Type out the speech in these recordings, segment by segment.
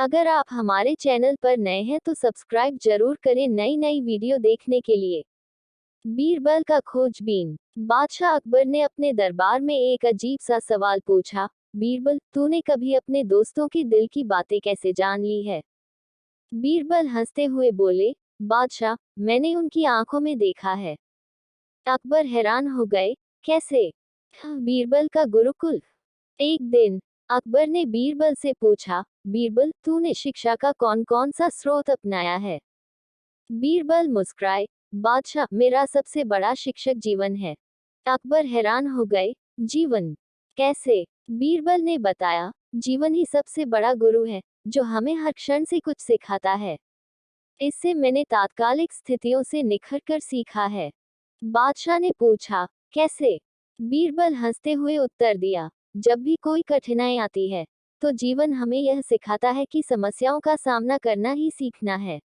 अगर आप हमारे चैनल पर नए हैं तो सब्सक्राइब जरूर करें नई नई वीडियो देखने के लिए। बीरबल का खोजबीन। बादशाह अकबर ने अपने दरबार में एक अजीब सा सवाल पूछा, बीरबल, तूने कभी अपने दोस्तों के दिल की बातें कैसे जान ली है? बीरबल हंसते हुए बोले, बादशाह, मैंने उनकी आंखों में देखा है। अकबर हैरान हो गए, कैसे? बीरबल का गुरुकुल। एक दिन अकबर ने बीरबल से पूछा, बीरबल, तूने शिक्षा का कौन कौन सा स्रोत अपनाया है? बीरबल मुस्कुराए, बादशाह, मेरा सबसे बड़ा शिक्षक जीवन है। अकबर हैरान हो गए, जीवन? कैसे? बीरबल ने बताया, जीवन ही सबसे बड़ा गुरु है, जो हमें हर क्षण से कुछ सिखाता है। इससे मैंने तात्कालिक स्थितियों से निखर कर सीखा है। बादशाह ने पूछा, कैसे? बीरबल हंसते हुए उत्तर दिया, जब भी कोई कठिनाई आती है, तो जीवन हमें यह सिखाता है कि समस्याओं का सामना करना ही सीखना है।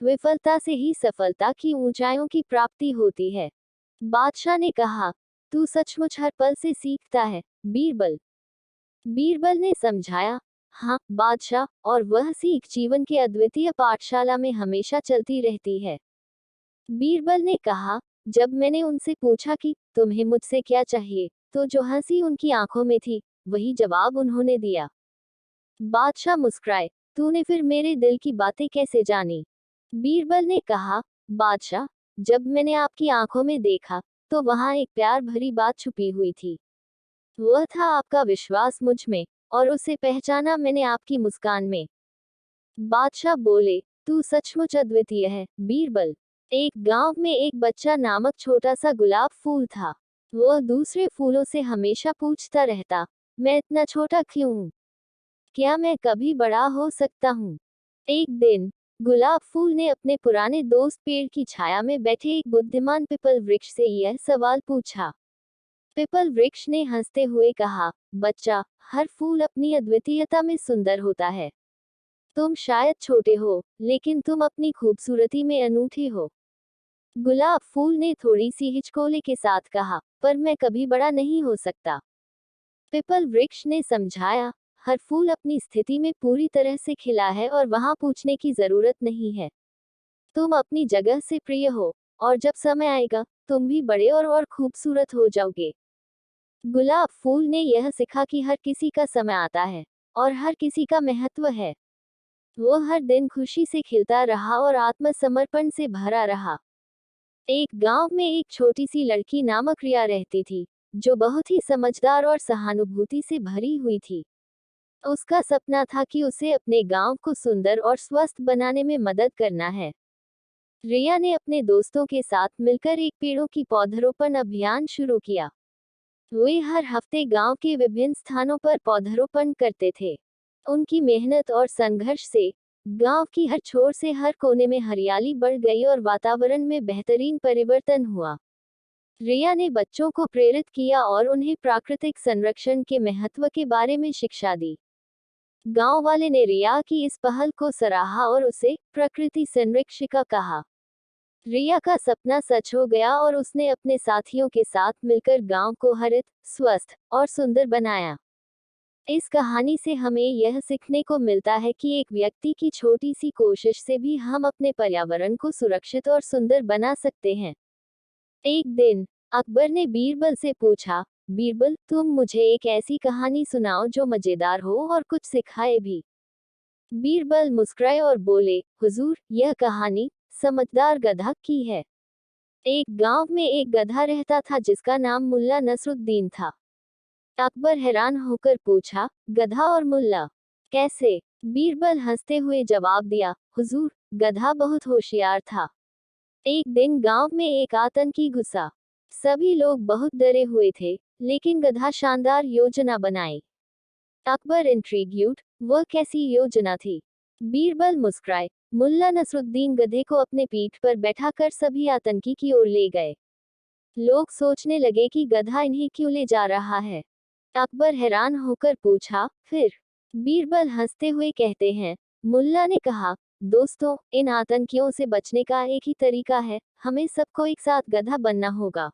विफलता से ही सफलता की ऊंचाइयों की प्राप्ति होती है। बादशाह ने कहा, तू सचमुच हर पल से सीखता है, बीरबल। बीरबल ने समझाया, हाँ बादशाह, और वह सीख जीवन के अद्वितीय पाठशाला में हमेशा चलती रहती है। बीरबल ने कहा, जब मैंने उनसे पूछा कि तुम्हें मुझसे क्या चाहिए, तो जो हंसी उनकी आंखों में थी, वही जवाब उन्होंने दिया। बादशाह मुस्कुराए, तूने फिर मेरे दिल की बातें कैसे जानी? बीरबल ने कहा, बादशाह, जब मैंने आपकी आंखों में देखा, तो वहां एक प्यार भरी बात छुपी हुई थी। वह था आपका विश्वास मुझ में, और उसे पहचाना मैंने आपकी मुस्कान में। बादशाह बोले, तू सचमुच अद्वितीय है, बीरबल। एक गांव में एक बच्चा नामक छोटा सा गुलाब फूल था। वह दूसरे फूलों से हमेशा पूछता रहता, मैं इतना छोटा क्यों हूँ? क्या मैं कभी बड़ा हो सकता हूँ? एक दिन गुलाब फूल ने अपने पुराने दोस्त पेड़ की छाया में बैठे एक बुद्धिमान पिपल वृक्ष से यह सवाल पूछा। पिपल वृक्ष ने हंसते हुए कहा, बच्चा, हर फूल अपनी अद्वितीयता में सुंदर होता है। तुम शायद छोटे हो, लेकिन तुम अपनी खूबसूरती में अनूठे हो। गुलाब फूल ने थोड़ी सी हिचकोले के साथ कहा, पर मैं कभी बड़ा नहीं हो सकता। पिपल वृक्ष ने समझाया, हर फूल अपनी स्थिति में पूरी तरह से खिला है और वहां पूछने की जरूरत नहीं है। तुम अपनी जगह से प्रिय हो, और जब समय आएगा, तुम भी बड़े और खूबसूरत हो जाओगे। गुलाब फूल ने यह सीखा कि हर किसी का समय आता है, और हर किसी का महत्व है। वो हर दिन खुशी से खिलता रहा और आत्मसमर्पण से भरा रहा। एक गांव में एक छोटी सी लड़की नामक रिया रहती थी, जो बहुत ही समझदार और सहानुभूति से भरी हुई थी। उसका सपना था कि उसे अपने गांव को सुंदर और स्वस्थ बनाने में मदद करना है। रिया ने अपने दोस्तों के साथ मिलकर एक पेड़ों की पौधरोपण अभियान शुरू किया। वे हर हफ्ते गांव के विभिन्न स्थानों पर पौधरोपण करते थे। उनकी मेहनत और संघर्ष से गांव की हर छोर से हर कोने में हरियाली बढ़ गई और वातावरण में बेहतरीन परिवर्तन हुआ। रिया ने बच्चों को प्रेरित किया और उन्हें प्राकृतिक संरक्षण के महत्व के बारे में शिक्षा दी। गांव वाले ने रिया की इस पहल को सराहा और उसे प्रकृति संरक्षिका कहा। रिया का सपना सच हो गया और उसने अपने साथियों के साथ मिलकर गांव को हरित, स्वस्थ और सुंदर बनाया। इस कहानी से हमें यह सीखने को मिलता है कि एक व्यक्ति की छोटी सी कोशिश से भी हम अपने पर्यावरण को सुरक्षित और सुंदर बना सकते हैं। एक दिन अकबर ने बीरबल से पूछा, बीरबल, तुम मुझे एक ऐसी कहानी सुनाओ जो मजेदार हो और कुछ सिखाए भी। बीरबल मुस्कुराए और बोले, हुजूर, यह कहानी समझदार गधा की है। एक गांव में एक गधा रहता था जिसका नाम मुल्ला नसरुद्दीन था। अकबर हैरान होकर पूछा, गधा और मुल्ला कैसे? बीरबल हंसते हुए जवाब दिया, हुजूर, गधा बहुत होशियार था। एक दिन गांव में एक आतंकी घुसा। सभी लोग बहुत डरे हुए थे, लेकिन गधा शानदार योजना बनाई। अकबर इंट्रीग्यूड, वह कैसी योजना थी? बीरबल मुस्कुराए, मुल्ला नसरुद्दीन गधे को अपने पीठ पर बैठाकर सभी आतंकी की ओर ले गए। लोग सोचने लगे कि गधा इन्हें क्यों ले जा रहा है। अकबर हैरान होकर पूछा, फिर? बीरबल हंसते हुए कहते हैं, मुल्ला ने कहा, दोस्तों, इन आतंकियों से बचने का एक ही तरीका है, हमें सबको एक साथ गधा बनना होगा।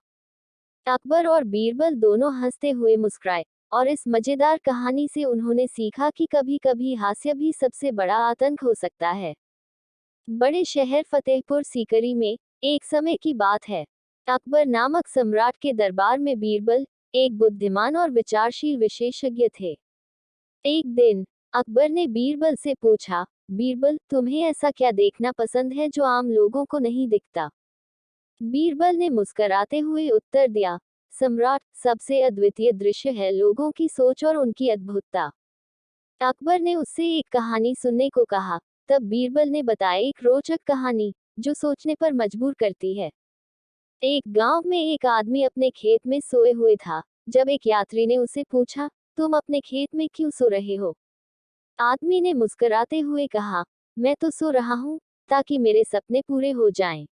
अकबर और बीरबल दोनों हंसते हुए मुस्कुराए। और इस मजेदार कहानी से उन्होंने सीखा कि कभी कभी हास्य भी सबसे बड़ा आतंक हो सकता है। बड़े शहर फतेहपुर सीकरी में एक समय की बात है। अकबर नामक सम्राट के दरबार में बीरबल, एक बुद्धिमान और विचारशील विशेषज्ञ थे। एक दिन अकबर ने बीरबल से पूछा, बीरबल, तुम्हें ऐसा क्या देखना पसंद है जो आम लोगों को नहीं दिखता? बीरबल ने मुस्कुराते हुए उत्तर दिया, सम्राट, सबसे अद्वितीय दृश्य है लोगों की सोच और उनकी अद्भुतता। अकबर ने उससे एक कहानी सुनने को कहा। तब बीरबल ने बताया एक रोचक कहानी जो सोचने पर मजबूर करती है। एक गांव में एक आदमी अपने खेत में सोए हुए था। जब एक यात्री ने उसे पूछा, तुम अपने खेत में क्यों सो रहे हो? आदमी ने मुस्कुराते हुए कहा, मैं तो सो रहा हूँ ताकि मेरे सपने पूरे हो जाएं।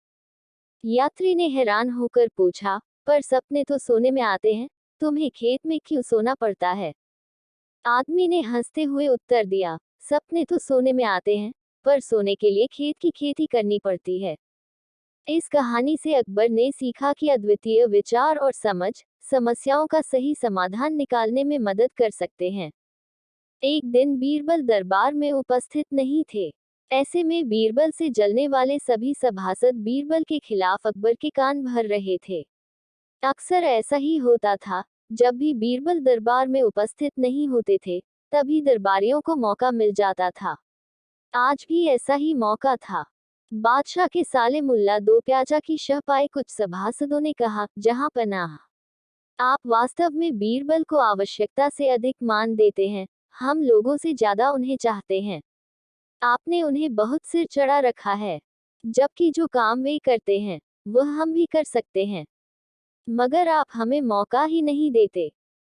यात्री ने हैरान होकर पूछा, पर सपने तो सोने में आते हैं, तुम्हें खेत में क्यों सोना पड़ता है? आदमी ने हंसते हुए उत्तर दिया, सपने तो सोने में आते हैं, पर सोने के लिए खेत की खेती करनी पड़ती है। इस कहानी से अकबर ने सीखा कि अद्वितीय विचार और समझ समस्याओं का सही समाधान निकालने में मदद कर सकते हैं। एक दिन बीरबल दरबार में उपस्थित नहीं थे। ऐसे में बीरबल से जलने वाले सभी सभासद बीरबल के खिलाफ अकबर के कान भर रहे थे। अक्सर ऐसा ही होता था, जब भी बीरबल दरबार में उपस्थित नहीं होते थे, तभी दरबारियों को मौका मिल जाता था। आज भी ऐसा ही मौका था। बादशाह के साले मुल्ला दो प्याजा की शह पाए कुछ सभासदों ने कहा, जहां पनाह, आप वास्तव में बीरबल को आवश्यकता से अधिक मान देते हैं, हम लोगों से ज्यादा उन्हें चाहते हैं। आपने उन्हें बहुत सिर चढ़ा रखा है, जबकि जो काम वे करते हैं वह हम भी कर सकते हैं, मगर आप हमें मौका ही नहीं देते।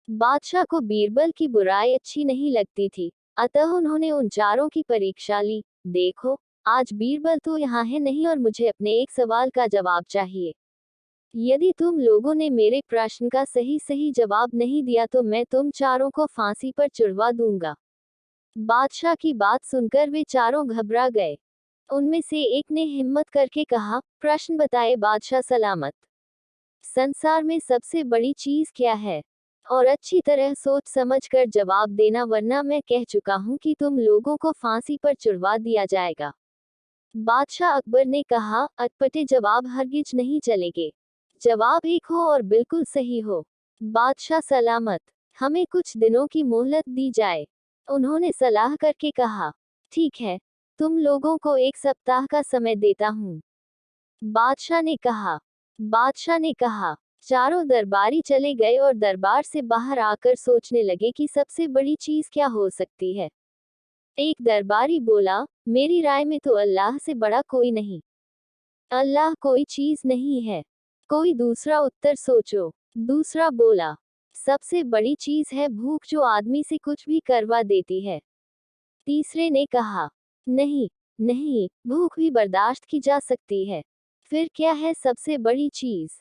बादशाह को बीरबल की बुराई अच्छी नहीं लगती थी, अतः उन्होंने उन चारों की परीक्षा ली। देखो, आज बीरबल तो यहाँ है नहीं और मुझे अपने एक सवाल का जवाब चाहिए। यदि तुम लोगों ने मेरे प्रश्न का सही सही जवाब नहीं दिया तो मैं तुम चारों को फांसी पर चढ़वा दूंगा। बादशाह की बात सुनकर वे चारों घबरा गए। उनमें से एक ने हिम्मत करके कहा, प्रश्न बताए बादशाह सलामत। संसार में सबसे बड़ी चीज क्या है? और अच्छी तरह सोच समझ कर जवाब देना, वरना मैं कह चुका हूं कि तुम लोगों को फांसी पर चढ़वा दिया जाएगा। बादशाह अकबर ने कहा, अटपटे जवाब हरगिज नहीं चलेंगे। जवाब एक हो और बिल्कुल सही हो। बादशाह सलामत, हमें कुछ दिनों की मोहलत दी जाए। उन्होंने सलाह करके कहा, ठीक है, तुम लोगों को एक सप्ताह का समय देता हूँ। बादशाह ने कहा। बादशाह ने कहा। चारों दरबारी चले गए और दरबार से बाहर आकर सोचने लगे कि सबसे बड़ी चीज क्या हो सकती है। एक दरबारी बोला, मेरी राय में तो अल्लाह से बड़ा कोई नहीं। अल्लाह कोई चीज नहीं है। कोई दूसरा उत्तर सोचो। दूसरा बोला, सबसे बड़ी चीज है भूख, जो आदमी से कुछ भी करवा देती है। तीसरे ने कहा, नहीं नहीं, भूख भी बर्दाश्त की जा सकती है। फिर क्या है सबसे बड़ी चीज?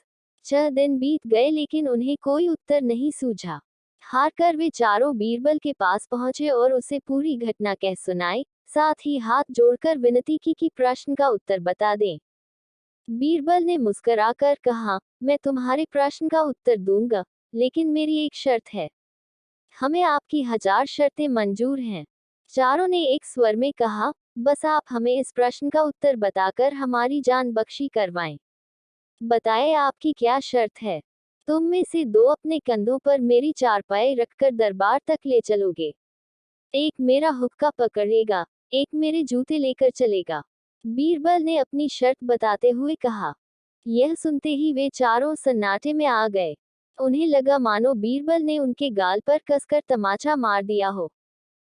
6 दिन बीत गए लेकिन उन्हें कोई उत्तर नहीं सूझा। हार कर वे चारों बीरबल के पास पहुंचे और उसे पूरी घटना कह सुनाई, साथ ही हाथ जोड़कर विनती की कि प्रश्न का उत्तर बता दें। बीरबल ने मुस्कुराकर कहा, मैं तुम्हारे प्रश्न का उत्तर दूंगा, लेकिन मेरी एक शर्त है। हमें आपकी 1000 शर्तें मंजूर हैं। चारों ने एक स्वर में कहा, बस आप हमें इस प्रश्न का उत्तर बताकर हमारी जान बख्शी करवाएं। बताए आपकी क्या शर्त है? तुम में से 2 अपने कंधों पर मेरी चारपाई रखकर दरबार तक ले चलोगे। एक मेरा हुक्का पकड़ेगा, एक मेरे जूते लेकर चलेगा। बीरबल ने अपनी शर्त बताते हुए कहा। यह सुनते ही वे चारों सन्नाटे में आ गए। उन्हें लगा मानो बीरबल ने उनके गाल पर कसकर तमाचा मार दिया हो,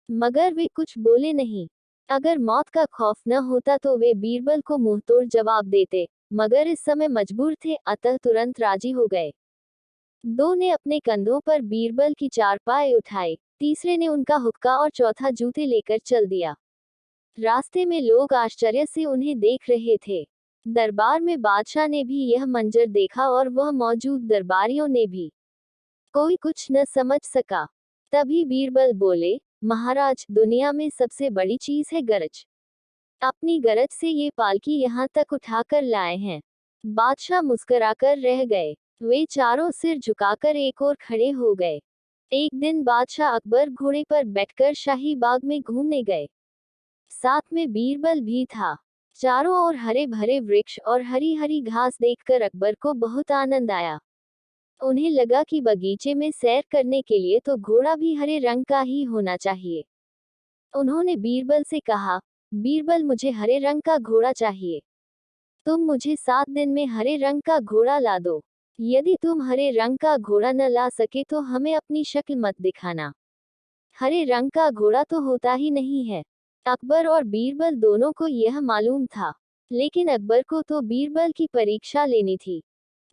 मगर वे कुछ बोले नहीं। अगर मौत का खौफ न होता तो वे बीरबल को मुंहतोड़ जवाब देते, मगर इस समय मजबूर थे, अतः तुरंत राजी हो गए। 2 ने अपने कंधों पर बीरबल की चारपाई उठाई, तीसरे ने उनका हुक्का और चौथा जूते लेकर चल दिया। रास्ते में लोग आश्चर्य से उन्हें देख रहे थे। दरबार में बादशाह ने भी यह मंजर देखा और वह मौजूद दरबारियों ने भी। कोई कुछ न समझ सका। तभी बीरबल बोले, महाराज, दुनिया में सबसे बड़ी चीज है गरज। अपनी गरज से ये पालकी यहाँ तक उठाकर लाए हैं। बादशाह मुस्कुराकर रह गए। वे चारों सिर झुकाकर एक ओर खड़े हो गए। एक दिन बादशाह अकबर घोड़े पर बैठकर शाही बाग में घूमने गए। साथ में बीरबल भी था। चारों ओर हरे भरे वृक्ष और हरी हरी घास देखकर अकबर को बहुत आनंद आया। उन्हें लगा कि बगीचे में सैर करने के लिए तो घोड़ा भी हरे रंग का ही होना चाहिए। उन्होंने बीरबल से कहा, बीरबल मुझे हरे रंग का घोड़ा चाहिए। तुम मुझे 7 दिन में हरे रंग का घोड़ा ला दो। यदि तुम हरे रंग का घोड़ा न ला सके तो हमें अपनी शक्ल मत दिखाना। हरे रंग का घोड़ा तो होता ही नहीं है। अकबर और बीरबल दोनों को यह मालूम था, लेकिन अकबर को तो बीरबल की परीक्षा लेनी थी।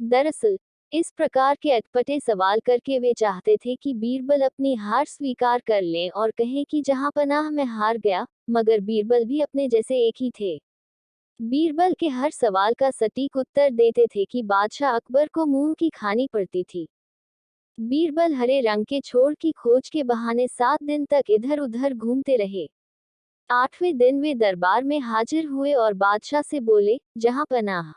दरअसल इस प्रकार के अटपटे सवाल करके वे चाहते थे कि बीरबल अपनी हार स्वीकार कर लें और कहें कि जहां पनाह मैं हार गया, मगर बीरबल भी अपने जैसे एक ही थे। बीरबल के हर सवाल का सटीक उत्तर देते थे कि बादशाह अकबर को मुंह की खानी पड़ती थी। बीरबल हरे रंग के छोर की खोज के बहाने 7 दिन तक इधर उधर घूमते रहे। 8वें दिन वे दरबार में हाजिर हुए और बादशाह से बोले, जहां पनाह,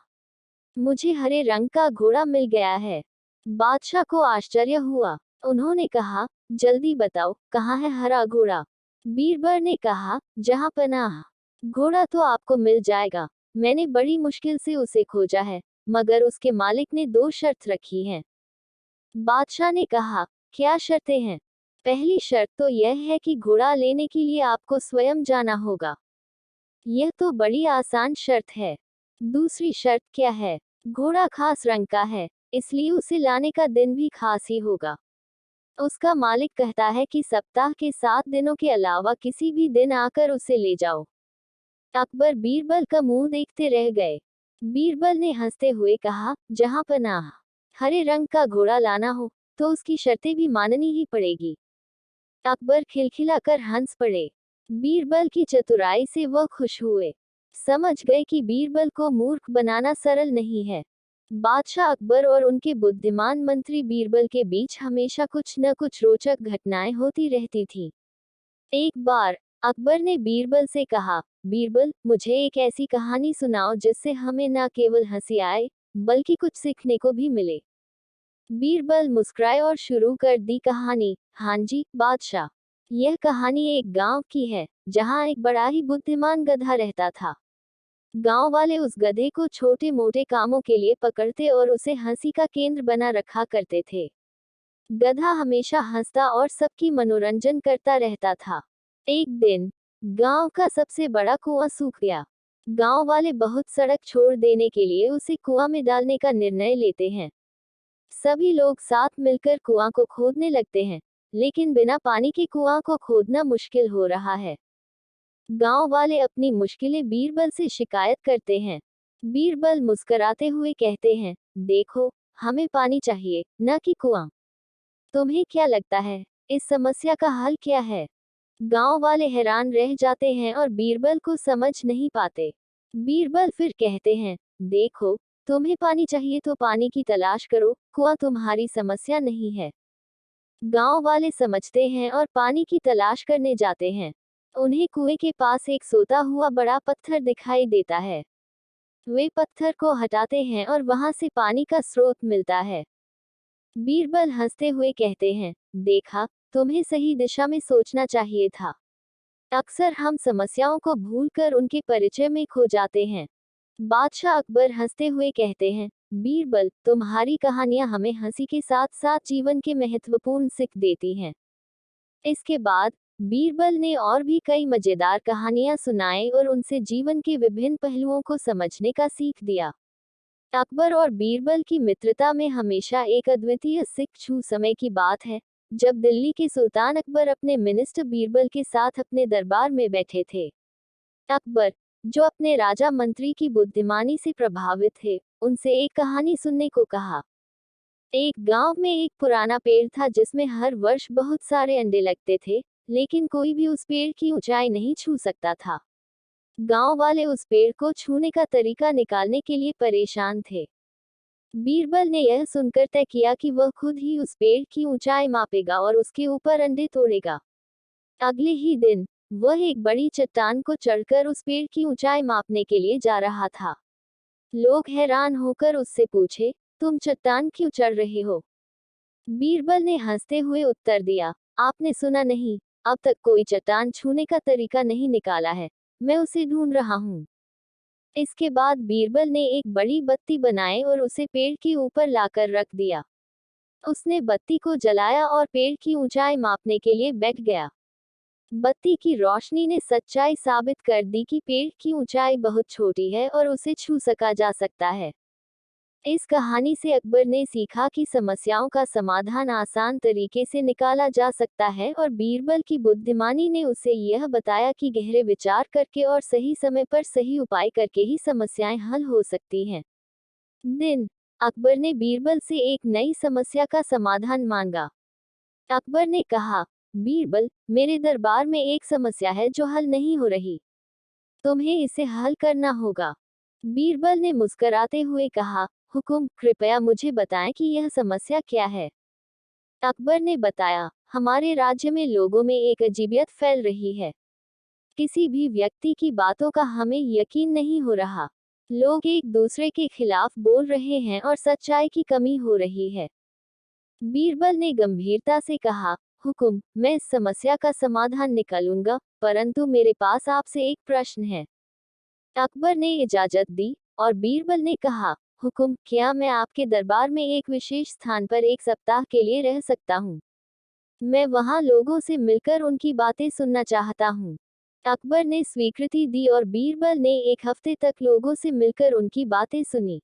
मुझे हरे रंग का घोड़ा मिल गया है। बादशाह को आश्चर्य हुआ। उन्होंने कहा, जल्दी बताओ, कहाँ है हरा घोड़ा? बीरबल ने कहा, जहां पनाह, घोड़ा तो आपको मिल जाएगा। मैंने बड़ी मुश्किल से उसे खोजा है, मगर उसके मालिक ने 2 शर्त रखी हैं। बादशाह ने कहा, क्या शर्तें हैं? पहली शर्त तो यह है कि घोड़ा लेने के लिए आपको स्वयं जाना होगा। यह तो बड़ी आसान शर्त है। दूसरी शर्त क्या है? घोड़ा खास रंग का है, इसलिए उसे लाने का दिन भी खास ही होगा। उसका मालिक कहता है कि सप्ताह के 7 दिनों के अलावा किसी भी दिन आकर उसे ले जाओ। अकबर बीरबल का मुंह देखते रह गए। बीरबल ने हंसते हुए कहा, जहां पनाह, हरे रंग का घोड़ा लाना हो तो उसकी शर्तें भी माननी ही पड़ेगी। अकबर खिलखिलाकर हंस पड़े। बीरबल की चतुराई से वह खुश हुए। समझ गए कि बीरबल को मूर्ख बनाना सरल नहीं है। बादशाह अकबर और उनके बुद्धिमान मंत्री बीरबल के बीच हमेशा कुछ न कुछ रोचक घटनाएं होती रहती थीं। एक बार अकबर ने बीरबल से कहा, बीरबल, मुझे एक ऐसी कहानी सुनाओ जिससे हमें न केवल हंसी आए, बल्कि कुछ सीखने को भी मिले। बीरबल मुस्कुराए और शुरू कर दी कहानी। हाँ जी, बादशाह। यह कहानी एक गांव की है, जहां एक बड़ा ही बुद्धिमान गधा रहता था। गांव वाले उस गधे को छोटे मोटे कामों के लिए पकड़ते और उसे हंसी का केंद्र बना रखा करते थे। गधा हमेशा हंसता और सबकी मनोरंजन करता रहता था। एक दिन गांव का सबसे बड़ा कुआं सूख गया। गांव वाले बहुत सड़क छोड़ देने के लिए उसे कुआं में डालने का निर्णय लेते हैं। सभी लोग साथ मिलकर कुआं को खोदने लगते हैं, लेकिन बिना पानी के कुआं को खोदना मुश्किल हो रहा है। गांव वाले अपनी मुश्किलें बीरबल से शिकायत करते हैं। बीरबल मुस्कुराते हुए कहते हैं, देखो, हमें पानी चाहिए, न कि कुआं। तुम्हें क्या लगता है, इस समस्या का हल क्या है? गांव वाले हैरान रह जाते हैं और बीरबल को समझ नहीं पाते। बीरबल फिर कहते हैं, देखो, तुम्हें पानी चाहिए तो पानी की तलाश करो, कुआं तुम्हारी समस्या नहीं है। गांव वाले समझते हैं और पानी की तलाश करने जाते हैं। उन्हें कुएं के पास एक सोता हुआ बड़ा पत्थर दिखाई देता है। वे पत्थर को हटाते हैं और वहां से पानी का स्रोत मिलता है। बीरबल हंसते हुए कहते हैं, देखा, तुम्हें सही दिशा में सोचना चाहिए था। अक्सर हम समस्याओं को भूलकर उनके परिचय में खो जाते हैं। बादशाह अकबर हंसते हुए कहते हैं, बीरबल, तुम्हारी कहानियां हमें हंसी के साथ साथ जीवन के महत्वपूर्ण सीख देती हैं। इसके बाद बीरबल ने और भी कई मजेदार कहानियां सुनाई और उनसे जीवन के विभिन्न पहलुओं को समझने का सीख दिया। अकबर और बीरबल की मित्रता में हमेशा एक अद्वितीय सिख छू समय की बात है, जब दिल्ली के सुल्तान अकबर अपने मिनिस्टर बीरबल के साथ अपने दरबार में बैठे थे। अकबर, जो अपने राजा मंत्री की बुद्धिमानी से प्रभावित थे, उनसे एक कहानी सुनने को कहा। एक गांव में एक पुराना पेड़ था जिसमें हर वर्ष बहुत सारे अंडे लगते थे, लेकिन कोई भी उस पेड़ की ऊंचाई नहीं छू सकता था। गांव वाले उस पेड़ को छूने का तरीका निकालने के लिए परेशान थे। बीरबल ने यह सुनकर तय किया कि वह खुद ही उस पेड़ की ऊंचाई मापेगा और उसके ऊपर अंडे तोड़ेगा। अगले ही दिन वह एक बड़ी चट्टान को चढ़कर उस पेड़ की ऊंचाई मापने के लिए जा रहा था। लोग हैरान होकर उससे पूछे, तुम चट्टान क्यों चढ़ रहे हो? बीरबल ने हंसते हुए उत्तर दिया, आपने सुना नहीं, अब तक कोई चट्टान छूने का तरीका नहीं निकाला है, मैं उसे ढूंढ रहा हूँ। इसके बाद बीरबल ने एक बड़ी बत्ती बनाई और उसे पेड़ के ऊपर लाकर रख दिया। उसने बत्ती को जलाया और पेड़ की ऊंचाई मापने के लिए बैठ गया। बत्ती की रोशनी ने सच्चाई साबित कर दी कि पेड़ की ऊंचाई बहुत छोटी है और उसे छू सका जा सकता है। इस कहानी से अकबर ने सीखा कि समस्याओं का समाधान आसान तरीके से निकाला जा सकता है और बीरबल की बुद्धिमानी ने उसे यह बताया कि गहरे विचार करके और सही समय पर सही उपाय करके ही समस्याएं हल हो सकती हैं। दिन अकबर ने बीरबल से एक नई समस्या का समाधान मांगा। अकबर ने कहा, बीरबल, मेरे दरबार में एक समस्या है जो हल नहीं हो रही। तुम्हें इसे हल करना होगा। बीरबल ने मुस्कुराते हुए कहा, हुकुम, कृपया मुझे बताएं कि यह समस्या क्या है। अकबर ने बताया, हमारे राज्य में लोगों में एक अजीबियत फैल रही है। किसी भी व्यक्ति की बातों का हमें यकीन नहीं हो रहा। लोग एक दूसरे के खिलाफ बोल रहे हैं और सच्चाई की कमी हो रही है। बीरबल ने गंभीरता से कहा, हुकुम, मैं इस समस्या का समाधान निकालूंगा, परंतु मेरे पास आपसे एक प्रश्न है। अकबर ने इजाजत दी और बीरबल ने कहा, हुकुम, क्या मैं आपके दरबार में एक विशेष स्थान पर एक सप्ताह के लिए रह सकता हूँ? मैं वहाँ लोगों से मिलकर उनकी बातें सुनना चाहता हूँ। अकबर ने स्वीकृति दी और बीरबल ने एक हफ्ते तक लोगों से मिलकर उनकी बातें सुनी।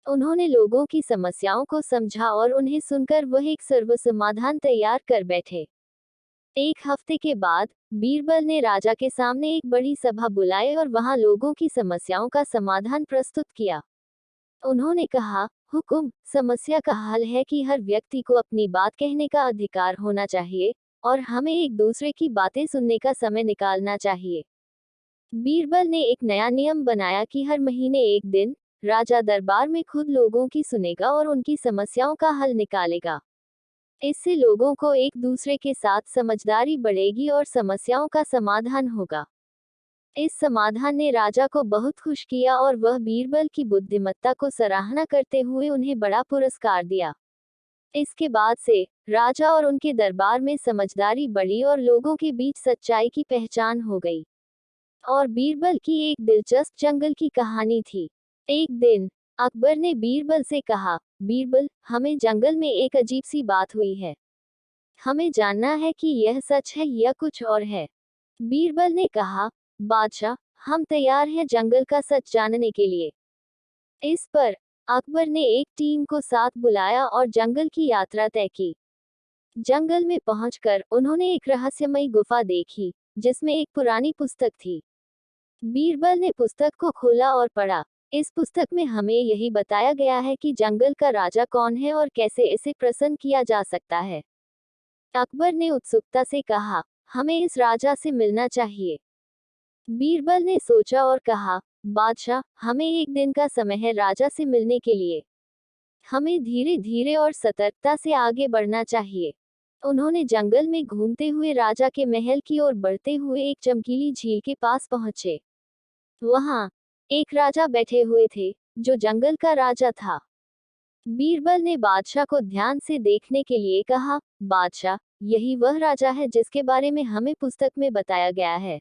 उन्होंने लोगों की समस्याओं को समझा और उन्हें सुनकर वह एक सर्व समाधान तैयार कर बैठे। एक हफ्ते के बाद बीरबल ने राजा के सामने एक बड़ी सभा बुलाई और वहां लोगों की समस्याओं का समाधान प्रस्तुत किया। उन्होंने कहा, हुकुम, समस्या का हल है कि हर व्यक्ति को अपनी बात कहने का अधिकार होना चाहिए और हमें एक दूसरे की बातें सुनने का समय निकालना चाहिए। बीरबल ने एक नया नियम बनाया कि हर महीने एक दिन राजा दरबार में खुद लोगों की सुनेगा और उनकी समस्याओं का हल निकालेगा। इससे लोगों को एक दूसरे के साथ समझदारी बढ़ेगी और समस्याओं का समाधान होगा। इस समाधान ने राजा को बहुत खुश किया और वह बीरबल की बुद्धिमत्ता को सराहना करते हुए उन्हें बड़ा पुरस्कार दिया। इसके बाद से राजा और उनके दरबार में समझदारी बढ़ी और लोगों के बीच सच्चाई की पहचान हो गई। और बीरबल की एक दिलचस्प जंगल की कहानी थी। एक दिन अकबर ने बीरबल से कहा, बीरबल, हमें जंगल में एक अजीब सी बात हुई है। हमें जानना है कि यह सच है या कुछ और है। बीरबल ने कहा, बादशाह, हम तैयार हैं जंगल का सच जानने के लिए। इस पर अकबर ने एक टीम को साथ बुलाया और जंगल की यात्रा तय की। जंगल में पहुंचकर उन्होंने एक रहस्यमयी गुफा देखी, जिसमें एक पुरानी पुस्तक थी। बीरबल ने पुस्तक को खोला और पढ़ा। इस पुस्तक में हमें यही बताया गया है कि जंगल का राजा कौन है और कैसे इसे प्रसन्न किया जा सकता है। अकबर ने उत्सुकता से कहा, हमें इस राजा से मिलना चाहिए। बीरबल ने सोचा और कहा, बादशाह, हमें एक दिन का समय है राजा से मिलने के लिए। हमें धीरे धीरे और सतर्कता से आगे बढ़ना चाहिए। उन्होंने जंगल में घूमते हुए राजा के महल की ओर बढ़ते हुए एक चमकीली झील के पास पहुंचे। वहां एक राजा बैठे हुए थे, जो जंगल का राजा था। बीरबल ने बादशाह को ध्यान से देखने के लिए कहा, बादशाह, यही वह राजा है जिसके बारे में हमें पुस्तक में बताया गया है।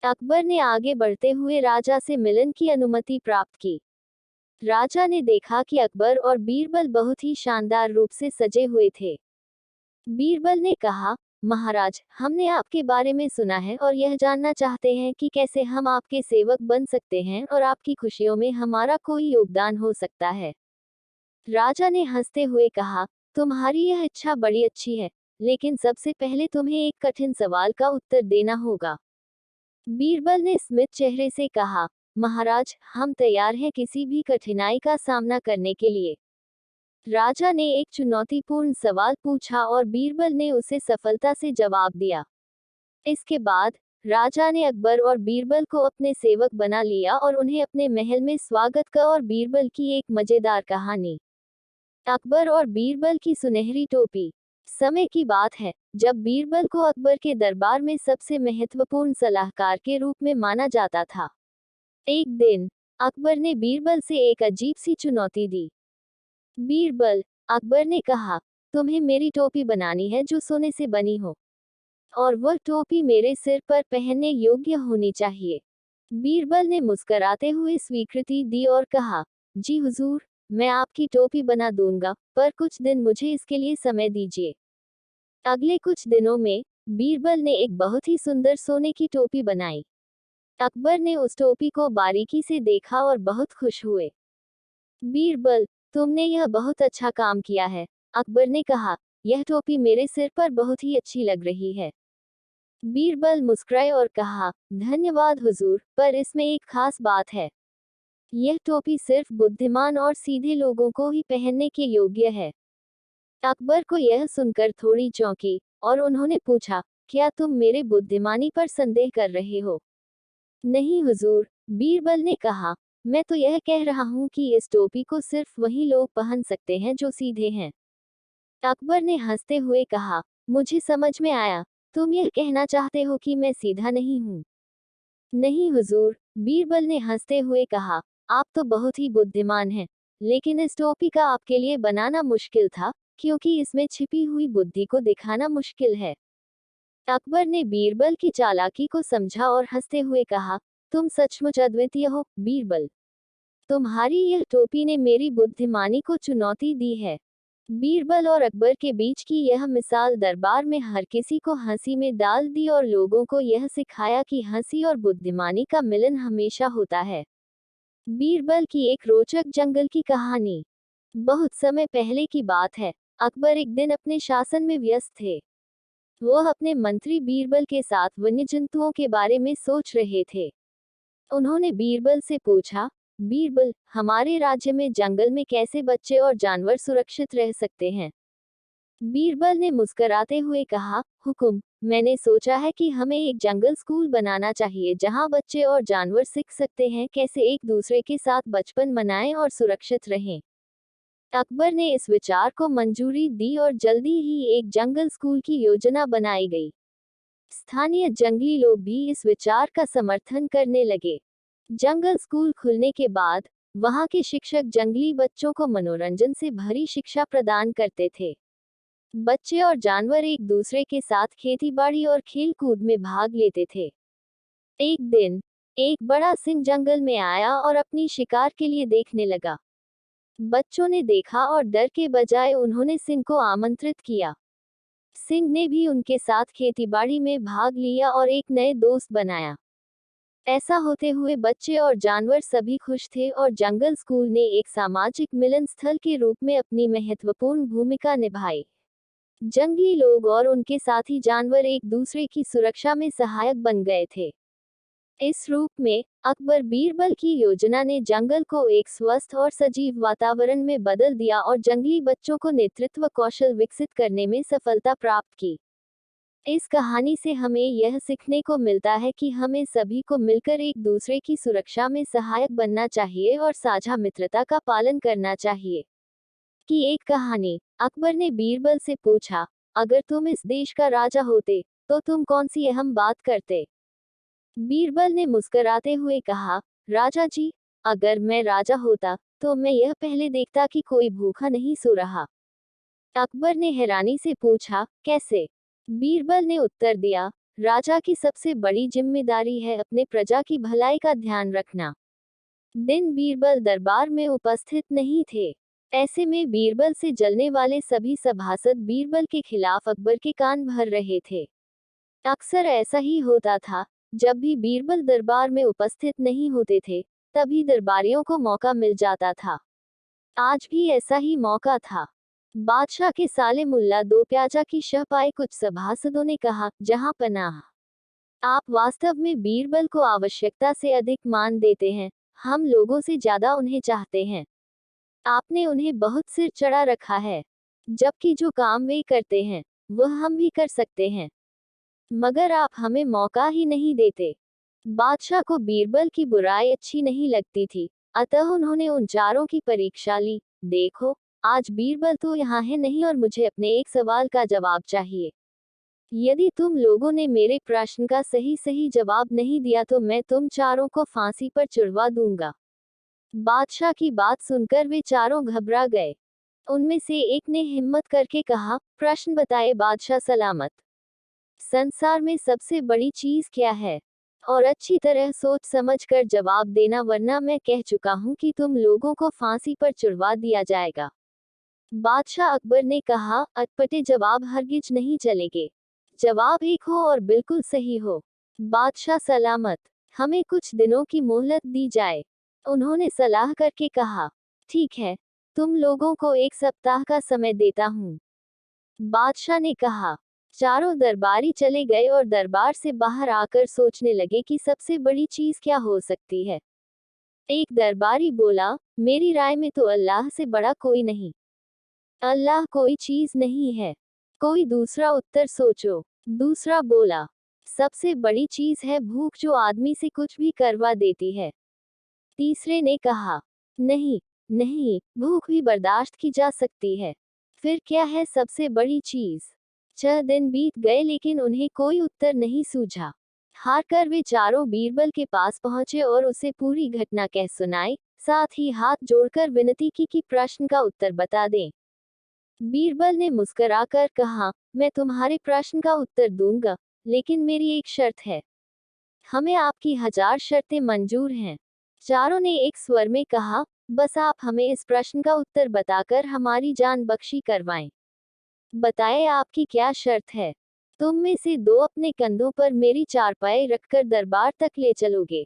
अकबर ने आगे बढ़ते हुए राजा से मिलन की अनुमति प्राप्त की। राजा ने देखा कि अकबर और बीरबल बहुत ही शानदार रूप से सजे हुए थे। बीरबल ने कहा, महाराज, हमने आपके बारे में सुना है और यह जानना चाहते हैं कि कैसे हम आपके सेवक बन सकते हैं और आपकी खुशियों में हमारा कोई योगदान हो सकता है। राजा ने हंसते हुए कहा, तुम्हारी यह इच्छा बड़ी अच्छी है, लेकिन सबसे पहले तुम्हें एक कठिन सवाल का उत्तर देना होगा। बीरबल ने स्मित चेहरे से कहा, महाराज, हम तैयार हैं किसी भी कठिनाई का सामना करने के लिए। राजा ने एक चुनौतीपूर्ण सवाल पूछा और बीरबल ने उसे सफलता से जवाब दिया। इसके बाद राजा ने अकबर और बीरबल को अपने सेवक बना लिया और उन्हें अपने महल में स्वागत किया। और बीरबल की एक मजेदार कहानी। अकबर और बीरबल की सुनहरी टोपी। समय की बात है जब बीरबल को अकबर के दरबार में सबसे महत्वपूर्ण सलाहकार के रूप में माना जाता था। एक दिन अकबर ने बीरबल से एक अजीब सी चुनौती दी। बीरबल, अकबर ने कहा, तुम्हें मेरी टोपी बनानी है जो सोने से बनी हो, और वह टोपी मेरे सिर पर पहनने योग्य होनी चाहिए। बीरबल ने मुस्कुराते हुए स्वीकृति दी और कहा, जी हुजूर, मैं आपकी टोपी बना दूंगा, पर कुछ दिन मुझे इसके लिए समय दीजिए। अगले कुछ दिनों में बीरबल ने एक बहुत ही सुंदर सोने की टोपी बनाई। अकबर ने उस टोपी को बारीकी से देखा और बहुत खुश हुए। बीरबल, तुमने यह बहुत अच्छा काम किया है, अकबर ने कहा, यह टोपी मेरे सिर पर बहुत ही अच्छी लग रही है। बीरबल मुस्कुराए और कहा, धन्यवाद हुजूर, पर इसमें एक खास बात है। यह टोपी सिर्फ बुद्धिमान और सीधे लोगों को ही पहनने के योग्य है। अकबर को यह सुनकर थोड़ी चौंकी, और उन्होंने पूछा, क्या तुम मेरे बुद्धिमानी पर संदेह कर रहे हो? नहीं हुजूर, बीरबल ने कहा, मैं तो यह कह रहा हूँ कि इस टोपी को सिर्फ वही लोग पहन सकते हैं जो सीधे हैं। अकबर ने हंसते हुए कहा, मुझे समझ में आया, तुम यह कहना चाहते हो कि मैं सीधा नहीं हूँ। नहीं हुजूर, बीरबल ने हंसते हुए कहा, आप तो बहुत ही बुद्धिमान हैं, लेकिन इस टोपी का आपके लिए बनाना मुश्किल था, क्योंकि इसमें छिपी हुई बुद्धि को दिखाना मुश्किल है। अकबर ने बीरबल की चालाकी को समझा और हंसते हुए कहा, तुम सचमुच अद्वितीय हो, बीरबल। तुम्हारी यह टोपी ने मेरी बुद्धिमानी को चुनौती दी है। बीरबल और अकबर के बीच की यह मिसाल दरबार में हर किसी को हंसी में डाल दी और लोगों को यह सिखाया कि हंसी और बुद्धिमानी का मिलन हमेशा होता है। बीरबल की एक रोचक जंगल की कहानी। बहुत समय पहले की बात है। अकबर एक दिन अपने शासन में व्यस्त थे। वह अपने मंत्री बीरबल के साथ वन्य जंतुओं के बारे में सोच रहे थे। उन्होंने बीरबल से पूछा, बीरबल, हमारे राज्य में जंगल में कैसे बच्चे और जानवर सुरक्षित रह सकते हैं? बीरबल ने मुस्कुराते हुए कहा, हुकुम, मैंने सोचा है कि हमें एक जंगल स्कूल बनाना चाहिए जहां बच्चे और जानवर सीख सकते हैं कैसे एक दूसरे के साथ बचपन मनाएं और सुरक्षित रहें। अकबर ने इस विचार को मंजूरी दी और जल्दी ही एक जंगल स्कूल की योजना बनाई गई। स्थानीय जंगली लोग भी इस विचार का समर्थन करने लगे। जंगल स्कूल खुलने के बाद वहां के शिक्षक जंगली बच्चों को मनोरंजन से भरी शिक्षा प्रदान करते थे। बच्चे और जानवर एक दूसरे के साथ खेतीबाड़ी और खेल कूद में भाग लेते थे। एक दिन एक बड़ा सिंह जंगल में आया और अपनी शिकार के लिए देखने लगा। बच्चों ने देखा और डर के बजाय उन्होंने सिंह को आमंत्रित किया। सिंह ने भी उनके साथ खेतीबाड़ी में भाग लिया और एक नए दोस्त बनाया। ऐसा होते हुए बच्चे और जानवर सभी खुश थे और जंगल स्कूल ने एक सामाजिक मिलन स्थल के रूप में अपनी महत्वपूर्ण भूमिका निभाई। जंगली लोग और उनके साथी जानवर एक दूसरे की सुरक्षा में सहायक बन गए थे। इस रूप में अकबर बीरबल की योजना ने जंगल को एक स्वस्थ और सजीव वातावरण में बदल दिया और जंगली बच्चों को नेतृत्व कौशल विकसित करने में सफलता प्राप्त की। इस कहानी से हमें यह सीखने को मिलता है कि हमें सभी को मिलकर एक दूसरे की सुरक्षा में सहायक बनना चाहिए और साझा मित्रता का पालन करना चाहिए। कि एक कहानी। अकबर ने बीरबल से पूछा, अगर तुम इस देश का राजा होते तो तुम कौन सी अहम बात करते? बीरबल ने मुस्कुराते हुए कहा, राजा जी, अगर मैं राजा होता तो मैं यह पहले देखता कि कोई भूखा नहीं सो रहा। अकबर ने हैरानी से पूछा, कैसे? बीरबल ने उत्तर दिया, राजा की सबसे बड़ी जिम्मेदारी है अपने प्रजा की भलाई का ध्यान रखना। दिन बीरबल दरबार में उपस्थित नहीं थे। ऐसे में बीरबल से जलने वाले सभी सभासद बीरबल के खिलाफ अकबर के कान भर रहे थे। अक्सर ऐसा ही होता था, जब भी बीरबल दरबार में उपस्थित नहीं होते थे, तभी दरबारियों को मौका मिल जाता था। आज भी ऐसा ही मौका था। बादशाह के साले मुल्ला दो प्याजा की शह पाए कुछ सभासदों ने कहा, जहां पनाह, आप वास्तव में बीरबल को आवश्यकता से अधिक मान देते हैं, हम लोगों से ज्यादा उन्हें चाहते हैं। आपने उन्हें बहुत सिर चढ़ा रखा है, जबकि जो काम वे करते हैं वह हम भी कर सकते हैं, मगर आप हमें मौका ही नहीं देते। बादशाह को बीरबल की बुराई अच्छी नहीं लगती थी, अतः उन्होंने उन चारों की परीक्षा ली। देखो, आज बीरबल तो यहाँ है नहीं और मुझे अपने एक सवाल का जवाब चाहिए। यदि तुम लोगों ने मेरे प्रश्न का सही सही जवाब नहीं दिया तो मैं तुम चारों को फांसी पर चढ़वा दूंगा। बादशाह की बात सुनकर वे चारों घबरा गए। उनमें से एक ने हिम्मत करके कहा, प्रश्न बताए बादशाह सलामत। संसार में सबसे बड़ी चीज क्या है? और अच्छी तरह सोच समझ कर जवाब देना, वरना मैं कह चुका हूं कि तुम लोगों को फांसी पर चढ़वा दिया जाएगा। बादशाह अकबर ने कहा, अटपटे जवाब हरगिज नहीं चलेंगे। जवाब एक हो और बिल्कुल सही हो। बादशाह सलामत, हमें कुछ दिनों की मोहलत दी जाए। उन्होंने सलाह करके कहा, ठीक है, तुम लोगों को 1 सप्ताह का समय देता हूँ। बादशाह ने कहा। चारों दरबारी चले गए और दरबार से बाहर आकर सोचने लगे कि सबसे बड़ी चीज क्या हो सकती है। एक दरबारी बोला, मेरी राय में तो अल्लाह से बड़ा कोई नहीं। अल्लाह कोई चीज नहीं है। कोई दूसरा उत्तर सोचो। दूसरा बोला, सबसे बड़ी चीज है भूख, जो आदमी से कुछ भी करवा देती है। तीसरे ने कहा, नहीं नहीं, भूख भी बर्दाश्त की जा सकती है। फिर क्या है सबसे बड़ी चीज? 6 दिन बीत गए लेकिन उन्हें कोई उत्तर नहीं सूझा। हार कर वे चारों बीरबल के पास पहुंचे और उसे पूरी घटना कह सुनाई, साथ ही हाथ जोड़कर विनती की कि प्रश्न का उत्तर बता दें। बीरबल ने मुस्कुराकर कहा, मैं तुम्हारे प्रश्न का उत्तर दूंगा, लेकिन मेरी एक शर्त है। हमें आपकी 1000 शर्तें मंजूर हैं। चारों ने एक स्वर में कहा, बस आप हमें इस प्रश्न का उत्तर बताकर हमारी जान बख्शी करवाएं। बताएं आपकी क्या शर्त है। तुम में से 2 अपने कंधों पर मेरी चारपाई रखकर दरबार तक ले चलोगे।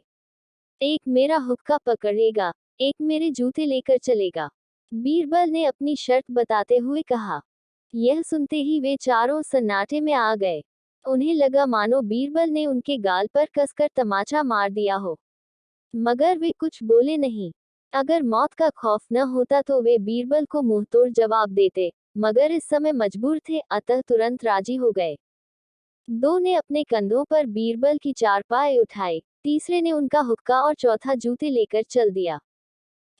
एक मेरा हुक्का पकड़ेगा, एक मेरे जूते लेकर चलेगा। बीरबल ने अपनी शर्त बताते हुए कहा। यह सुनते ही वे चारों सन्नाटे में आ गए। उन्हें लगा मानो बीरबल ने उनके गाल पर कसकर तमाचा मार दिया हो, मगर वे कुछ बोले नहीं। अगर मौत का खौफ न होता तो वे बीरबल को मुंहतोड़ जवाब देते, मगर इस समय मजबूर थे, अतः तुरंत राजी हो गए। 2 ने अपने कंधों पर बीरबल की चारपाई उठाई, तीसरे ने उनका हुक्का और चौथा जूते लेकर चल दिया।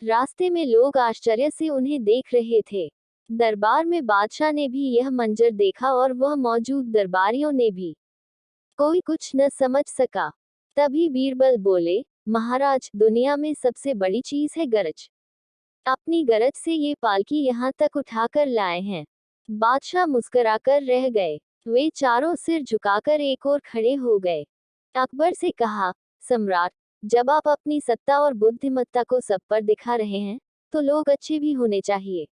रास्ते में लोग आश्चर्य से उन्हें देख रहे थे। दरबार में बादशाह ने भी यह मंजर देखा और वह मौजूद दरबारियों ने भी। कोई कुछ न समझ सका। तभी बीरबल बोले, महाराज, दुनिया में सबसे बड़ी चीज है गरज। अपनी गरज से ये पालकी यहाँ तक उठाकर लाए हैं। बादशाह मुस्कुराकर रह गए। वे चारों सिर झुकाकर एक ओर खड़े हो गए। अकबर से कहा, सम्राट, जब आप अपनी सत्ता और बुद्धिमत्ता को सब पर दिखा रहे हैं, तो लोग अच्छे भी होने चाहिए।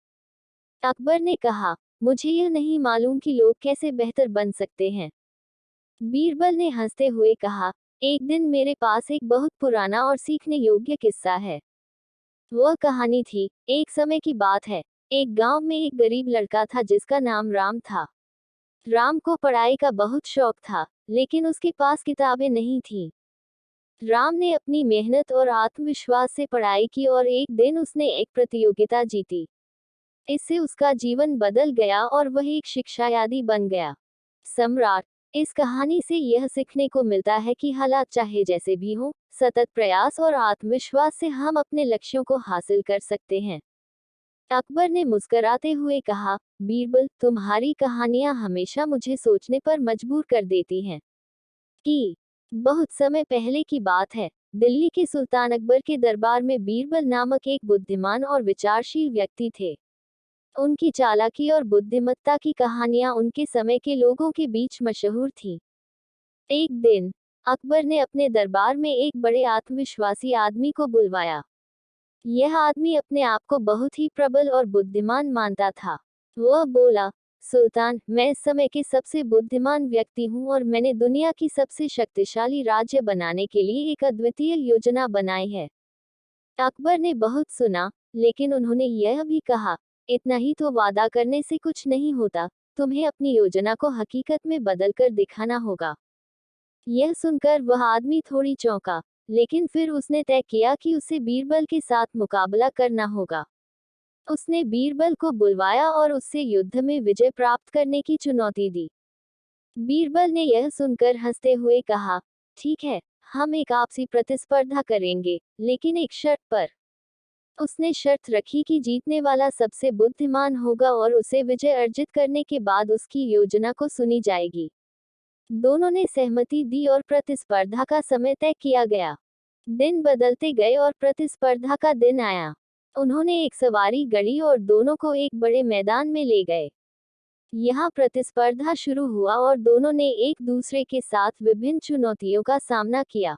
अकबर ने कहा, मुझे यह नहीं मालूम कि लोग कैसे बेहतर बन सकते हैं। बीरबल ने हंसते हुए कहा, एक दिन मेरे पास एक बहुत पुराना और सीखने योग्य किस्सा है। वह कहानी थी, एक समय की बात है। एक गांव में एक गरीब लड़का था जिसका नाम राम था। राम को पढ़ाई का बहुत शौक था, लेकिन उसके पास किताबें नहीं थीं। राम ने अपनी मेहनत और आत्मविश्वास से पढ़ाई की और एक दिन उसने एक प्रतियोगिता जीती। इससे उसका जीवन बदल गया और वह एक शिक्षायादी बन गया। सम्राट, इस कहानी से यह सीखने को मिलता है कि हालात चाहे जैसे भी हों, सतत प्रयास और आत्मविश्वास से हम अपने लक्ष्यों को हासिल कर सकते हैं। अकबर ने मुस्कुराते हुए कहा, बीरबल, तुम्हारी कहानियां हमेशा मुझे सोचने पर मजबूर कर देती हैं। कि बहुत समय पहले की बात है, दिल्ली के सुल्तान अकबर के दरबार में बीरबल नामक एक बुद्धिमान और विचारशील व्यक्ति थे। उनकी चालाकी और बुद्धिमत्ता की कहानियां उनके समय के लोगों के बीच मशहूर थीं। एक दिन अकबर ने अपने दरबार में एक बड़े आत्मविश्वासी आदमी को बुलवाया। यह आदमी अपने आप को बहुत ही प्रबल और बुद्धिमान मानता था। वह बोला, सुल्तान, मैं इस समय के सबसे बुद्धिमान व्यक्ति हूँ और मैंने दुनिया की सबसे शक्तिशाली राज्य बनाने के लिए एक अद्वितीय योजना बनाई है। अकबर ने बहुत सुना, लेकिन उन्होंने यह भी कहा, इतना ही तो वादा करने से कुछ नहीं होता, तुम्हें अपनी योजना को हकीकत में बदल कर दिखाना होगा। यह सुनकर वह आदमी थोड़ी चौंका, लेकिन फिर उसने तय किया कि उसे बीरबल के साथ मुकाबला करना होगा। उसने बीरबल को बुलवाया और उससे युद्ध में विजय प्राप्त करने की चुनौती दी। बीरबल ने यह सुनकर हंसते हुए कहा, ठीक है, हम एक आपसी प्रतिस्पर्धा करेंगे, लेकिन एक शर्त पर। उसने शर्त रखी कि जीतने वाला सबसे बुद्धिमान होगा और उसे विजय अर्जित करने के बाद उसकी योजना को सुनी जाएगी। दोनों ने सहमति दी और प्रतिस्पर्धा का समय तय किया गया। दिन बदलते गए और प्रतिस्पर्धा का दिन आया। उन्होंने एक सवारी गढ़ी और दोनों को एक बड़े मैदान में ले गए। यहाँ प्रतिस्पर्धा शुरू हुआ और दोनों ने एक दूसरे के साथ विभिन्न चुनौतियों का सामना किया।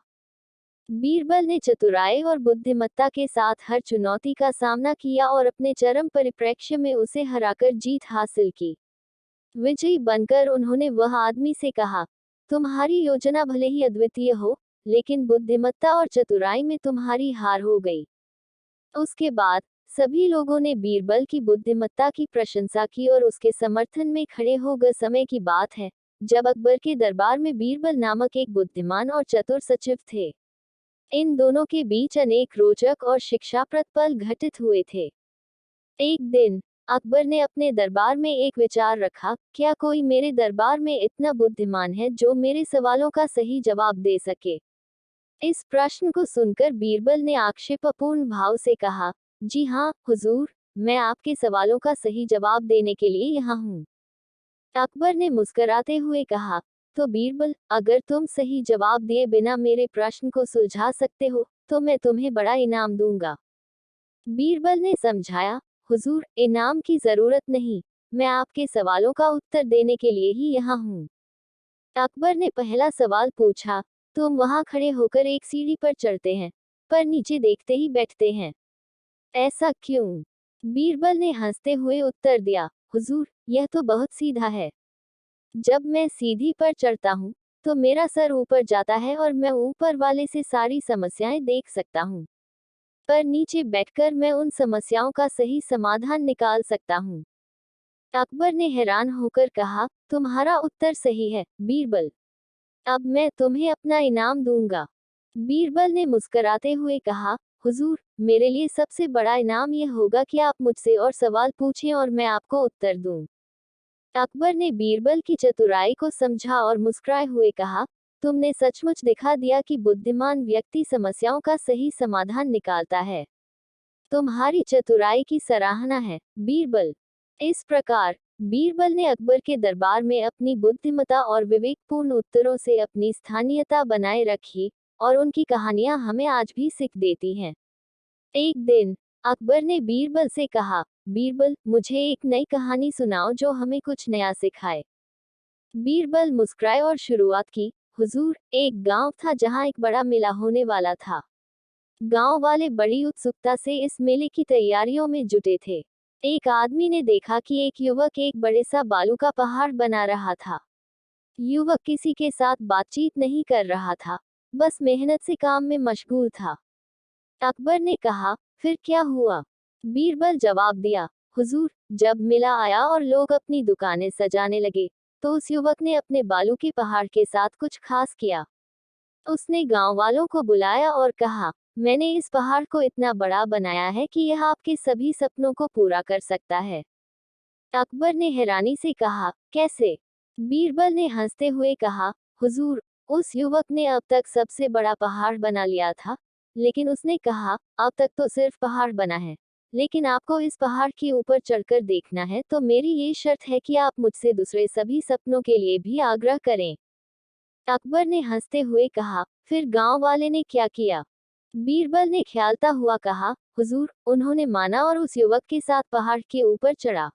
बीरबल ने चतुराई और बुद्धिमत्ता के साथ हर चुनौती का सामना किया और अपने चरम परिप्रेक्ष्य में उसे हराकर जीत हासिल की। विजयी बनकर उन्होंने वह आदमी से कहा, तुम्हारी योजना भले ही अद्वितीय हो, लेकिन बुद्धिमत्ता और चतुराई में तुम्हारी हार हो गई। उसके बाद सभी लोगों ने बीरबल की बुद्धिमत्ता की प्रशंसा की और उसके समर्थन में खड़े हो गए। समय की बात है जब अकबर के दरबार में बीरबल नामक एक बुद्धिमान और चतुर सचिव थे। इन दोनों के बीच अनेक रोचक और शिक्षाप्रद पल घटित हुए थे। एक दिन अकबर ने अपने दरबार में एक विचार रखा, क्या कोई मेरे दरबार में इतना बुद्धिमान है जो मेरे सवालों का सही जवाब दे सके? इस प्रश्न को सुनकर बीरबल ने आक्षेपपूर्ण भाव से कहा, जी हाँ हुजूर, मैं आपके सवालों का सही जवाब देने के लिए यहाँ हूँ। अकबर ने मुस्कुराते हुए कहा, तो बीरबल, अगर तुम सही जवाब दिए बिना मेरे प्रश्न को सुलझा सकते हो तो मैं तुम्हें बड़ा इनाम दूंगा। बीरबल ने समझाया, हुजूर, इनाम की जरूरत नहीं, मैं आपके सवालों का उत्तर देने के लिए ही यहाँ हूँ। अकबर ने पहला सवाल पूछा, तुम वहां खड़े होकर एक सीढ़ी पर चढ़ते हैं, पर नीचे देखते ही बैठते हैं, ऐसा क्यों? बीरबल ने हंसते हुए उत्तर दिया, हुजूर, यह तो बहुत सीधा है। जब मैं सीधी पर चढ़ता हूँ तो मेरा सर ऊपर जाता है और मैं ऊपर वाले से सारी समस्याएं देख सकता हूँ, पर नीचे बैठकर मैं उन समस्याओं का सही समाधान निकाल सकता हूँ। अकबर ने हैरान होकर कहा, तुम्हारा उत्तर सही है बीरबल, अब मैं तुम्हें अपना इनाम दूंगा। बीरबल ने मुस्कुराते हुए कहा, हुजूर, मेरे लिए सबसे बड़ा इनाम यह होगा कि आप मुझसे और सवाल पूछें और मैं आपको उत्तर दूं। अकबर ने बीरबल की चतुराई को समझा और मुस्कुराए हुए कहा, तुमने सचमुच दिखा दिया कि बुद्धिमान व्यक्ति समस्याओं का सही समाधान निकालता है। तुम्हारी चतुराई की सराहना है बीरबल। इस प्रकार बीरबल ने अकबर के दरबार में अपनी बुद्धिमत्ता और विवेकपूर्ण उत्तरों से अपनी स्थानीयता बनाए रखी, और उनकी कहानियां हमें आज भी सीख देती हैं। एक दिन अकबर ने बीरबल से कहा, बीरबल, मुझे एक नई कहानी सुनाओ जो हमें कुछ नया सिखाए। बीरबल मुस्कुराए और शुरुआत की, हुजूर, एक गांव था जहां एक बड़ा मेला होने वाला था। गांव वाले बड़ी उत्सुकता से इस मेले की तैयारियों में जुटे थे। एक आदमी ने देखा कि एक युवक एक बड़े सा बालू का पहाड़ बना रहा था। युवक किसी के साथ बातचीत नहीं कर रहा था, बस मेहनत से काम में मशगूल था। अकबर ने कहा, फिर क्या हुआ? बीरबल जवाब दिया, हुजूर, जब मेला आया और लोग अपनी दुकानें सजाने लगे तो उस युवक ने अपने बालू के पहाड़ के साथ कुछ खास किया। उसने गांव वालों को बुलाया और कहा, मैंने इस पहाड़ को इतना बड़ा बनाया है कि यह आपके सभी सपनों को पूरा कर सकता है। अकबर ने हैरानी से कहा, कैसे? बीरबल ने हंसते हुए कहा, हुजूर, उस युवक ने अब तक सबसे बड़ा पहाड़ बना लिया था, लेकिन उसने कहा, अब तक तो सिर्फ पहाड़ बना है, लेकिन आपको इस पहाड़ के ऊपर चढ़कर देखना है, तो मेरी ये शर्त है कि आप मुझसे दूसरे सभी सपनों के लिए भी आग्रह करें। अकबर ने हंसते हुए कहा, फिर गांव वाले ने क्या किया? बीरबल ने ख्यालता हुआ कहा, हुजूर, उन्होंने माना और उस युवक के साथ पहाड़ के ऊपर चढ़ा।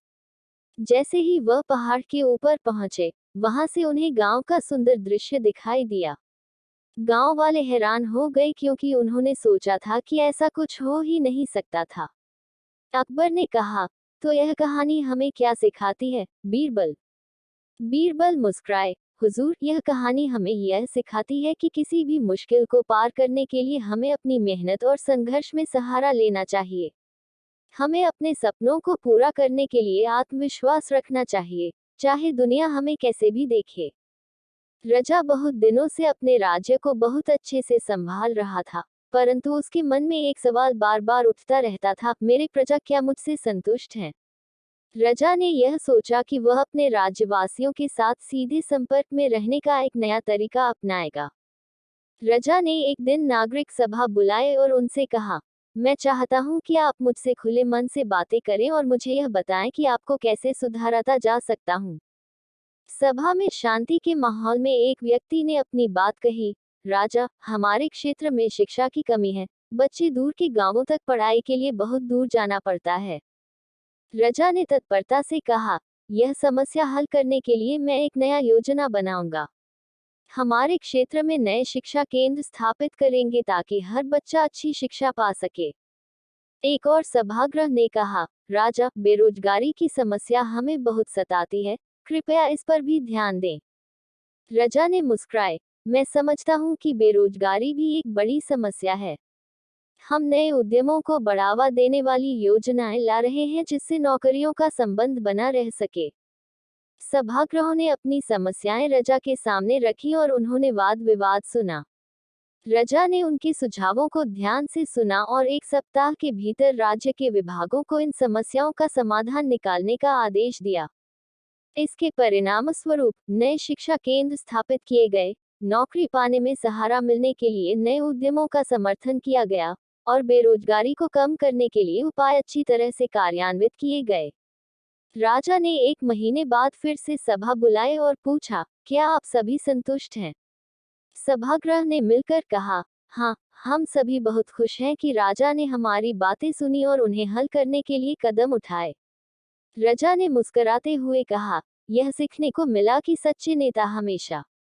जैसे ही वह पहाड़ के ऊपर पहुंचे, वहां से उन्हें गांव का सुंदर दृश्य दिखाई दिया। गांव वाले हैरान हो गए क्योंकि उन्होंने सोचा था कि ऐसा कुछ हो ही नहीं सकता था। अकबर ने कहा, तो यह कहानी हमें क्या सिखाती है बीरबल? बीरबल मुस्कुराए, हुजूर, यह कहानी हमें यह सिखाती है कि किसी भी मुश्किल को पार करने के लिए हमें अपनी मेहनत और संघर्ष में सहारा लेना चाहिए। हमें अपने सपनों को पूरा करने के लिए आत्मविश्वास रखना चाहिए, चाहे दुनिया हमें कैसे भी देखे। रजा बहुत दिनों से अपने राज्य को बहुत अच्छे से संभाल रहा था, परंतु उसके मन में एक सवाल बार बार उठता रहता था, मेरे प्रजा क्या मुझसे संतुष्ट हैं? रजा ने यह सोचा कि वह अपने राज्यवासियों के साथ सीधे संपर्क में रहने का एक नया तरीका अपनाएगा। रजा ने एक दिन नागरिक सभा बुलाए और उनसे कहा, मैं चाहता हूं कि आप मुझसे खुले मन से बातें करें और मुझे यह बताएं कि आपको कैसे सुधारता जा सकता हूं। सभा में शांति के माहौल में एक व्यक्ति ने अपनी बात कही, राजा, हमारे क्षेत्र में शिक्षा की कमी है, बच्चे दूर के गांवों तक पढ़ाई के लिए बहुत दूर जाना पड़ता है। रजा ने तत्परता से कहा, यह समस्या हल करने के लिए मैं एक नया योजना बनाऊंगा। हमारे क्षेत्र में नए शिक्षा केंद्र स्थापित करेंगे ताकि हर बच्चा अच्छी शिक्षा पा सके। एक और सभागृह ने कहा, राजा, बेरोजगारी की समस्या हमें बहुत सताती है, कृपया इस पर भी ध्यान दें। रजा ने मुस्कुराए, मैं समझता हूं कि बेरोजगारी भी एक बड़ी समस्या है। हम नए उद्यमों को बढ़ावा देने वाली योजनाएं ला रहे हैं जिससे नौकरियों का संबंध बना रह सके। सभागृहों ने अपनी समस्याएं रजा के सामने रखी और उन्होंने वाद विवाद सुना। रजा ने उनके सुझावों को ध्यान से सुना और एक सप्ताह के भीतर राज्य के विभागों को इन समस्याओं का समाधान निकालने का आदेश दिया। इसके परिणामस्वरूप नए शिक्षा केंद्र स्थापित किए गए, नौकरी पाने में सहारा मिलने के लिए नए उद्यमों का समर्थन किया गया और बेरोजगारी को कम करने के लिए उपाय अच्छी तरह से कार्यान्वित किए गए। राजा ने 1 महीने बाद फिर से सभा बुलाई और पूछा, क्या आप सभी संतुष्ट हैं? सभागृह ने मिलकर कहा, हाँ, हम सभी बहुत खुश हैं कि राजा ने हमारी बातें सुनी और उन्हें हल करने के लिए कदम उठाए। रजा ने मुस्कुराते हुए कहा, यह सीखने को मिला कि सच्चे नेता हमेशा